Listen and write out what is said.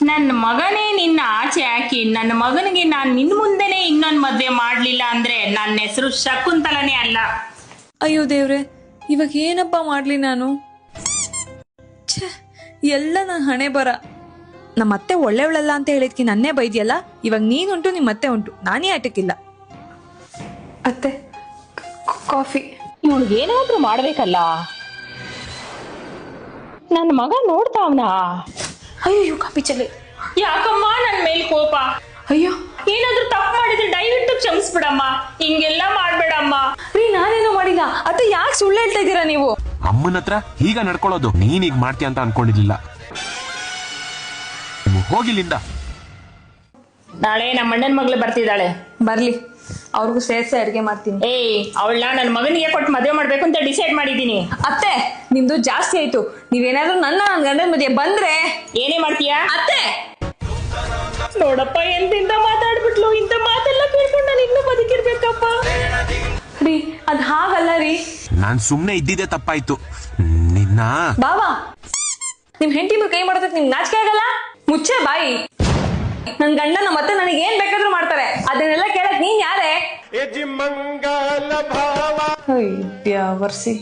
ನನ್ನ ಮಗನೇ ನಿನ್ನ ಆಚೆ ಹಾಕಿ ನನ್ನ ಮಗನಿಗೆ ನಾನು ನಿನ್ ಮುಂದೆನೆ ಇನ್ನೊಂದು ಮದ್ವೆ ಮಾಡ್ಲಿಲ್ಲ ಅಂದ್ರೆ ನನ್ನ ಹೆಸರು ಶಕುಂತಲನೇ ಅಲ್ಲ. ಅಯ್ಯೋ ದೇವ್ರೆ, ಇವಾಗ ಏನಪ್ಪ ಮಾಡ್ಲಿ ನಾನು? ಛೇ, ಎಲ್ಲ ನನ್ನ ಹಣೆ ಬರ. ನಮ್ಮ ಅತ್ತೆ ಒಳ್ಳೆಯವಳಲ್ಲ ಅಂತ ಹೇಳಿದ್ಕಿ ನನ್ನೇ ಬೈದ್ಯಲ್ಲ. ಇವಾಗ ನೀನುಂಟು, ನಿಮ್ಮ ಅತ್ತೆ ಉಂಟು, ನಾನೇ ಆಟಕ್ಕಿಲ್ಲ. ಅತ್ತೆ, ಕಾಫಿ. ಇವಳಿಗೆ ಏನಾದ್ರೂ ಮಾಡ್ಬೇಕಲ್ಲ. ನನ್ನ ಮಗ ನೋಡ್ತಾವ್ನ. ಅಯ್ಯೋ ಕಾಫಿ ಚಲ್ಲಿ. ಯಾಕಮ್ಮ ನನ್ ಮೇಲ್ ಕೋಪ? ಅಯ್ಯೋ, ಏನಾದ್ರೂ ತಪ್ಪು ಮಾಡಿದ್ರೆ ದಯವಿಟ್ಟು ಕ್ಷಮಿಸ್ಬಿಡಮ್ಮ, ಹಿಂಗೆಲ್ಲ ಮಾಡ್ಬೇಡಮ್ಮ. ರೀ, ನಾನೇನು ಮಾಡಿಲ್ಲ. ಅತ್ತೆ, ಯಾಕೆ ಸುಳ್ಳು ಹೇಳ್ತಾ ಇದ್ದೀರಾ ನೀವು? ಅಮ್ಮನ ಹತ್ರ ಈಗ ನಡ್ಕೊಳ್ಳೋದು ನೀನ್ ಈಗ ಮಾಡ್ತೀಯ ಅಂತ ಅನ್ಕೊಂಡಿರ್ಲಿಲ್ಲ. ಹೋಗಿಲ್ಲಿಂದ. ನಾಳೆ ನಮ್ಮ ಅಣ್ಣನ ಮಗಳು ಬರ್ತಿದ್ದಾಳೆ. ಬರ್ಲಿ, ಅವ್ರಿಗೂ ಸೇರ್ಸಿ ಅಡ್ಗೆ ಮಾಡ್ತೀನಿ. ಅವಳನ್ನ ನನ್ನ ಮಗನಿಗೆ ಕೊಟ್ಟು ಮದುವೆ ಮಾಡ್ಬೇಕು ಅಂತ ಡಿಸೈಡ್ ಮಾಡಿದೀನಿ. ಅತ್ತೆ, ನಿಮ್ದು ಜಾಸ್ತಿ ಆಯ್ತು. ನೀವೇನಾದ್ರೂ ನನ್ನ ಗಂಡನ ಮಧ್ಯೆ ಬಂದ್ರೆ ಏನೇ ಮಾಡ್ತೀಯಾ? ಅತ್ತೆ ನೋಡಪ್ಪ, ಎಂತಿಂತ ಮಾತಾಡ್ಬಿಟ್ಲು. ಇಂತ ಮಾತೆಲ್ಲ ಕೇಳ್ಕೊಂಡು ನಾನು ಇನ್ನೂ ಬದುಕಿರ್ಬೇಕಪ್ಪ. ರೀ, ಅದ್ ಹಾಗಲ್ಲ ರೀ. ನಾನ್ ಸುಮ್ನೆ ಇದ್ದಿದ್ದೆ ತಪ್ಪಾಯ್ತು. ನಿನ್ನ ಬಾವಾ, ನಿಮ್ ಹೆಂಡತಿ ಮೇಲೆ ಕೈ ಮಾಡೋದಕ್ಕೆ ನಿಮ್ಗೆ ನಾಚಿಕೆ ಆಗಲ್ಲ? ಮುಚ್ಚೆ ಬಾಯಿ. ನನ್ ಗಂಡನ ಮತ್ತೆ ನನಗೆ ಏನ್ ಬೇಕಾದ್ರೂ ಮಾಡ್ತಾರೆ, ಅದನ್ನೆಲ್ಲ ಕೇಳಕ್ ನೀನ್ ಯಾರೇ? ಮಂಗಲ ಭಾವ ಬರ್ಸಿ